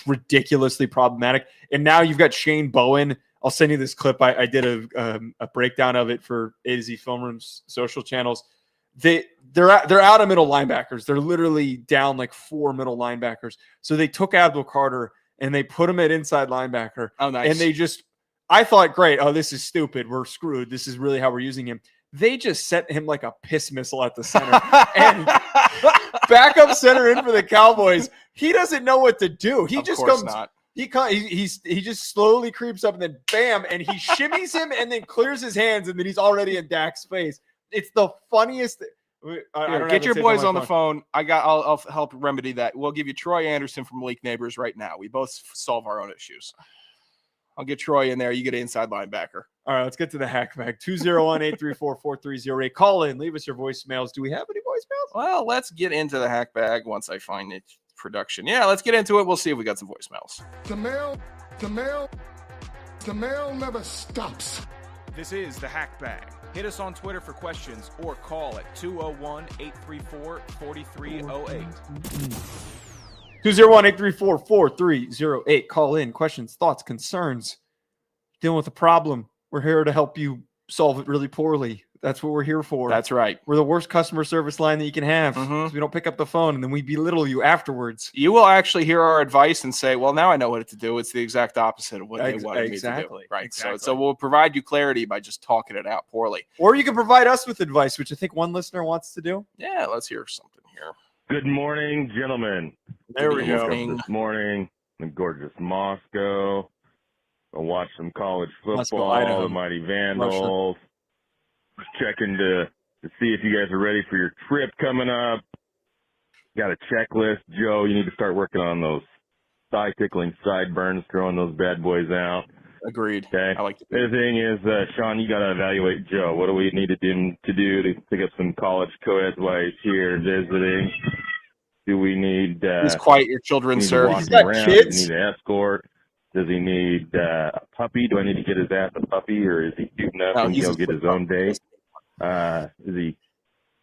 ridiculously problematic. And now you've got Shane Bowen. I'll send you this clip. I did a breakdown of it for A to Z Film Room's social channels. They're out of middle linebackers. They're literally down like 4 middle linebackers. So they took Abdul Carter and they put him at inside linebacker. Oh, nice. And I thought, great. Oh, this is stupid. We're screwed. This is really how we're using him. They just set him like a piss missile at the center. And backup center in for the Cowboys. He doesn't know what to do. He just comes. Not. He just slowly creeps up and then bam, and he shimmies him and then clears his hands, and then he's already in Dak's face. It's the funniest. Get your boys on the phone. I'll help remedy that. We'll give you Troy Anderson from Leak Neighbors right now. We both solve our own issues. I'll get Troy in there. You get an inside linebacker. All right, let's get to the hack bag. 201-834-4308. Call in. Leave us your voicemails. Do we have any voicemails? Well, let's get into the hack bag once I find it. Production. Yeah, let's get into it. We'll see if we got some voicemails. The mail never stops. This is the hack bag. Hit us on Twitter for questions or call at 201-834-4308. 201-834-4308. Call in. Questions, thoughts, concerns. Dealing with a problem. We're here to help you solve it really poorly. That's what we're here for. That's right. We're the worst customer service line that you can have. Mhm. 'Cause we don't pick up the phone and then we belittle you afterwards. You will actually hear our advice and say, well, now I know what to do. It's the exact opposite of what they wanted me to do. Right. Exactly. So we'll provide you clarity by just talking it out poorly. Or you can provide us with advice, which I think one listener wants to do. Yeah, let's hear something here. Good morning, gentlemen. There we Woke go. up this morning in gorgeous Moscow. I watched some college football, Idaho. the Mighty Vandals. Just checking to see if you guys are ready for your trip coming up. Got a checklist, Joe. You need to start working on those thigh-tickling sideburns, throwing those bad boys out. Agreed. Okay. I like to The other thing is, Sean, you got to evaluate Joe. What do we need to do to pick up some college co-eds while he's here visiting? Do we need Please quiet your children, need to sir. walk He's him got around? kids? Does he need an escort? Does he need a puppy? Do I need to get his ass a puppy, or is he cute enough No, and he's he'll a get his own date?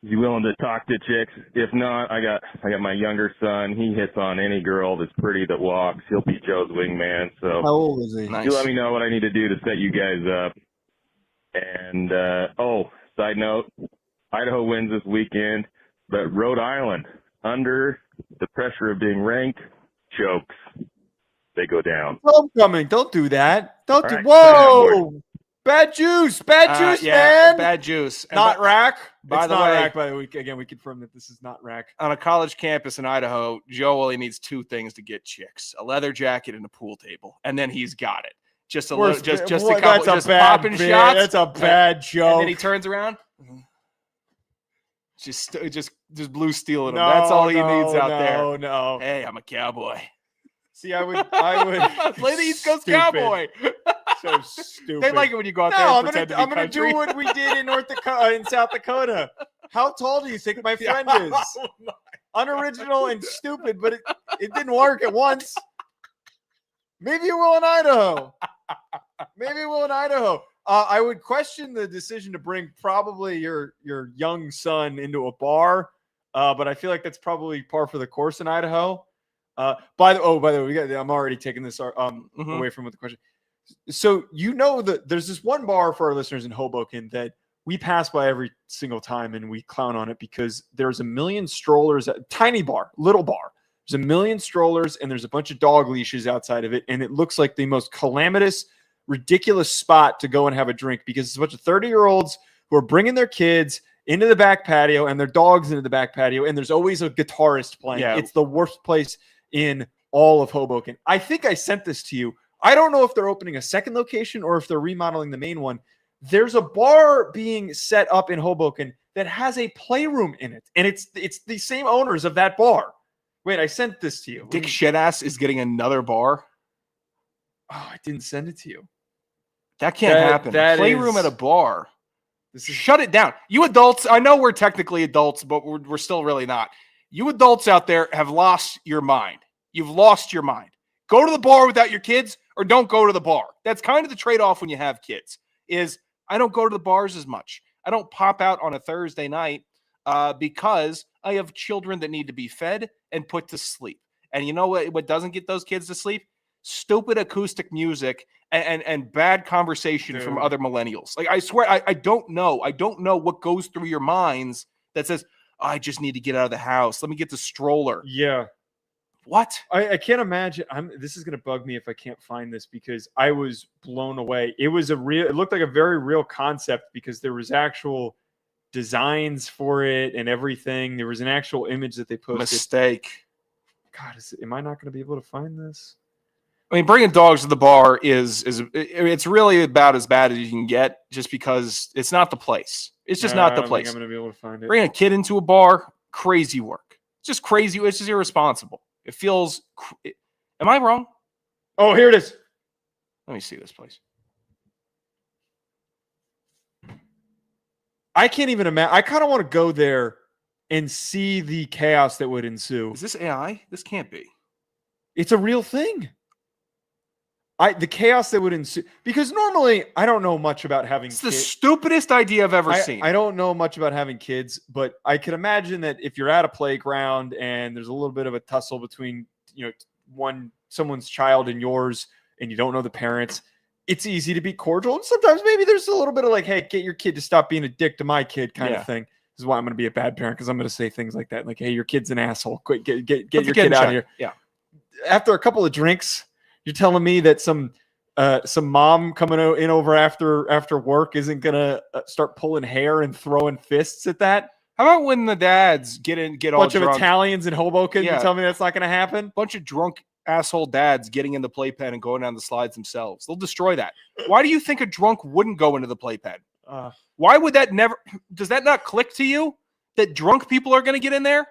Is he willing to talk to chicks? If not, I got my younger son. He hits on any girl that's pretty that walks. He'll be Joe's wingman. So How old is he? Nice. you let me know what I need to do to set you guys up. And side note, Idaho wins this weekend, but Rhode Island, under the pressure of being ranked, chokes. They go down. Homecoming. Don't do that. Don't do. All right. Whoa! Bad juice. Bad juice, yeah, man. Bad juice. And Not rack. by It's the not way- rack. By the way, again, we confirm that this is not rack. on a college campus in Idaho, Joe only needs two things to get chicks: a leather jacket and a pool table, and then he's got it. Just a little, just a couple, That's a just bad popping bit. shots. That's a bad And joke. then he turns around, just blue steel in him. That's all he needs out there. No, no. Hey, I'm a cowboy. See, I would. Play the East Coast Stupid. Cowboy. So stupid. They like it when you go out there No, and pretend to be I'm gonna do country. what we did in North Dakota, in South Dakota. How tall do you think my friend is? Unoriginal and stupid, but it didn't work at once. Maybe it will in Idaho. Maybe it will in Idaho. I would question the decision to bring probably your young son into a bar, but I feel like that's probably par for the course in Idaho. By the way, I'm already taking this away from what the question. So that there's this one bar for our listeners in Hoboken that we pass by every single time, and we clown on it because there's a million strollers, tiny bar, little bar. There's a million strollers, and there's a bunch of dog leashes outside of it, and it looks like the most calamitous, ridiculous spot to go and have a drink because it's a bunch of 30-year-olds who are bringing their kids into the back patio and their dogs into the back patio, and there's always a guitarist playing. Yeah. It's the worst place in all of Hoboken. I think I sent this to you. I don't know if they're opening a second location or if they're remodeling the main one. There's a bar being set up in Hoboken that has a playroom in it, and it's the same owners of that bar. Wait, I sent this to you. Dick Shitass is getting another bar. Oh, I didn't send it to you. That can't happen. that Playroom is- at a bar. This is Shut it down. You adults, I know we're technically adults, but we're still really not. You adults out there have lost your mind. You've lost your mind. Go to the bar without your kids or don't go to the bar. That's kind of the trade-off when you have kids is I don't go to the bars as much. I don't pop out on a Thursday night because I have children that need to be fed and put to sleep. And you know what doesn't get those kids to sleep? Stupid acoustic music and bad conversation from other millennials. Like I swear, I don't know. I don't know what goes through your minds that says, I just need to get out of the house. Let me get the stroller. yeah. What? I can't imagine. This is gonna bug me if I can't find this because I was blown away. It looked like a very real concept because there was actual designs for it and everything. There was an actual image that they posted. Mistake. God, am I not gonna be able to find this? I mean, bringing dogs to the bar it's really about as bad as you can get just because it's not the place. It's just not the I don't think place. I'm gonna be able to find it. Bringing a kid into a bar, crazy work. It's just crazy. It's just irresponsible. It feels. Am I wrong? Oh, here it is. Let me see this place. I can't even imagine. I kind of want to go there and see the chaos that would ensue. Is this AI? This can't be. It's a real thing. The chaos that would ensue because normally I don't know much about having It's the kids. stupidest idea I've ever seen. I don't know much about having kids, but I could imagine that if you're at a playground and there's a little bit of a tussle between someone's child and yours, and you don't know the parents, it's easy to be cordial. And sometimes maybe there's a little bit of like, hey, get your kid to stop being a dick to my kid kind of thing. This is why I'm going to be a bad parent, because I'm going to say things like that. Like, hey, your kid's an asshole. Quick, get your kid out of here. Yeah. After a couple of drinks, you're telling me that some mom coming in over after work isn't going to start pulling hair and throwing fists at that? How about when the dads get all drunk? Bunch of Italians in Hoboken. You tell me that's not going to happen? Bunch of drunk asshole dads getting in the playpen and going down the slides themselves. They'll destroy that. Why do you think a drunk wouldn't go into the playpen? Why would that never? Does that not click to you that drunk people are going to get in there?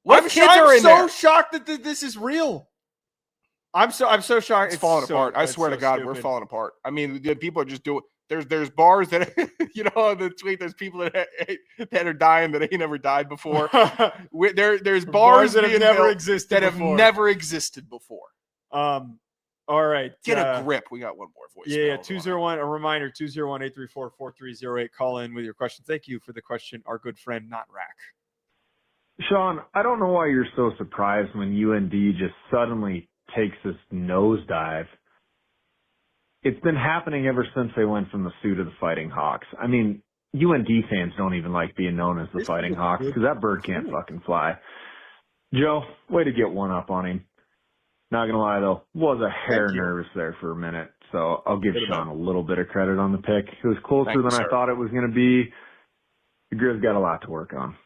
I'm so shocked that this is real. I'm so shocked. It's falling apart. I swear to God, stupid. We're falling apart. I mean, the people are just doing. There's bars that on the tweet. There's people that are dying that ain't never died before. There's bars that have never existed before. All right, get a grip. We got one more voice. Yeah, 201. A reminder: 201-834-4308. Call in with your question. Thank you for the question, our good friend Not Rack. Sean, I don't know why you're so surprised when UND just suddenly takes this nosedive. It's been happening ever since they went from the Sioux to the Fighting Hawks. I mean, UND fans don't even like being known as the Fighting Hawks because that bird can't fucking fly. Joe, way to get one up on him. Not going to lie, though, was a hair nervous there for a minute, so I'll give Sean a little bit of credit on the pick. It was closer than I thought it was going to be. The Grizz got a lot to work on.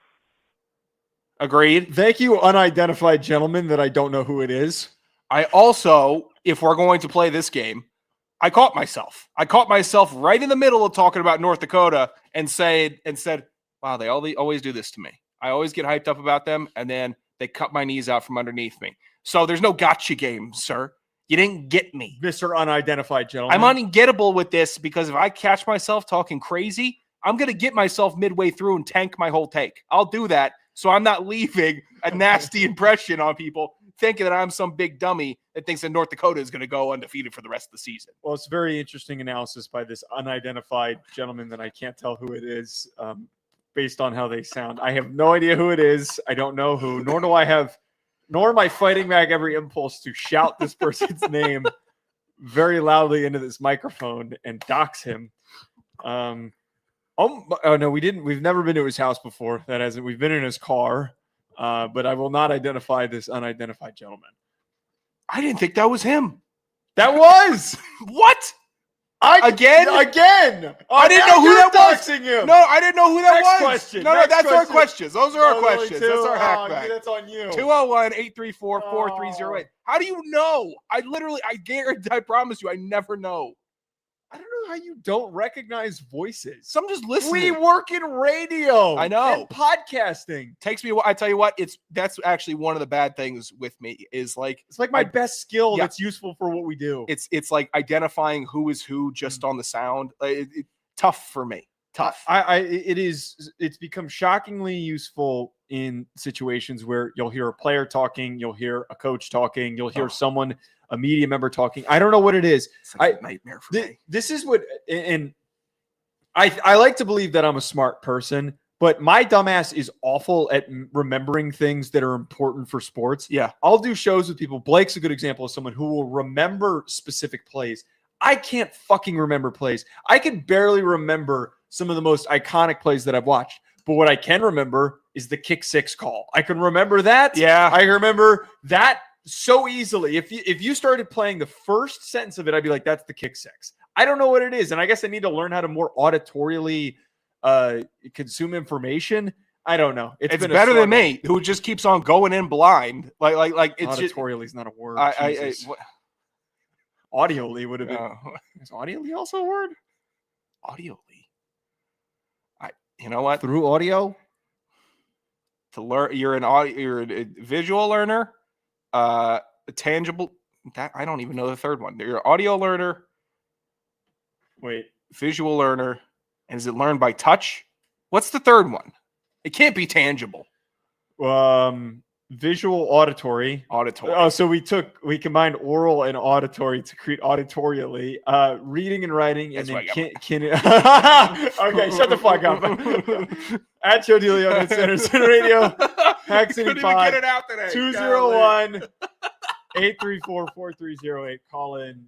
Agreed. Thank you, unidentified gentleman that I don't know who it is. I also, if we're going to play this game, I caught myself. Right in the middle of talking about North Dakota and said, wow, they always do this to me. I always get hyped up about them, and then they cut my knees out from underneath me. So there's no gotcha game, sir. You didn't get me. Mr. Unidentified Gentleman. I'm ungettable with this because if I catch myself talking crazy, I'm going to get myself midway through and tank my whole take. I'll do that so I'm not leaving a nasty impression on people thinking that I'm some big dummy that thinks that North Dakota is going to go undefeated for the rest of the season. Well, it's very interesting analysis by this unidentified gentleman that I can't tell who it is based on how they sound. I have no idea who it is. I don't know who, nor am I fighting back every impulse to shout this person's name very loudly into this microphone and dox him. Oh no, we didn't. We've never been to his house before. That hasn't. We've been in his car, but I will not identify this unidentified gentleman. I didn't think that was him. That was what? Again? I didn't know who that was. You. No, I didn't know who that Next was. Question. No, Next that's question. our questions. Those are our questions. That's our hackback. That's on you. 201-834-4308. How do you know? I guarantee, I promise you, I never know. I don't know how you don't recognize voices. So I'm just listening. We work in radio. I know. And podcasting. Takes me. I tell you what. That's actually one of the bad things with me. Is like it's like my best skill that's useful for what we do. It's like identifying who is who just on the sound. Tough for me. Tough. It's become shockingly useful in situations where you'll hear a player talking, you'll hear a coach talking, you'll hear someone. A media member talking. I don't know what it is. It's like a nightmare for me. This is what, and I like to believe that I'm a smart person, but my dumbass is awful at remembering things that are important for sports. Yeah. I'll do shows with people. Blake's a good example of someone who will remember specific plays. I can't fucking remember plays. I can barely remember some of the most iconic plays that I've watched. But what I can remember is the kick six call. I can remember that. Yeah. I remember that so easily. If you started playing the first sentence of it, I'd be like, that's the kick six. I don't know what it is. And I guess I need to learn how to more auditorially consume information. I don't know. It's better than me, who just keeps on going in blind. Like it's auditorially is not a word. Audioly would have been. Is audioly also a word? Audioly. You know what? Through audio? To learn, you're a visual learner. A tangible, that I don't even know the third one. You're an audio learner. Wait, visual learner. And is it learned by touch? What's the third one? It can't be tangible. Visual, auditory. Oh, so we combined oral and auditory to create auditorially. Reading and writing, and then okay, shut the fuck up. At Joe DeLeone and Anderson Radio, Hack City Pod, 201 834-4308. Call in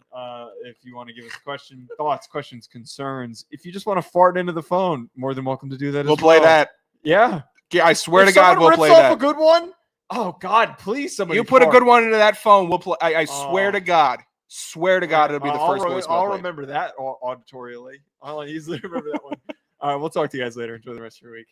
if you want to give us a question, thoughts, questions, concerns. If you just want to fart into the phone, more than welcome to do that. We'll as play well. that. Yeah. I swear If to God, someone we'll rips play off that. a good one. Oh God, please somebody. You put a fart. good one into that phone. We'll play. I swear to God. Swear to God, it'll be the first voicemail. I'll played. remember that auditorially. I'll easily remember that one. All right, we'll talk to you guys later. Enjoy the rest of your week.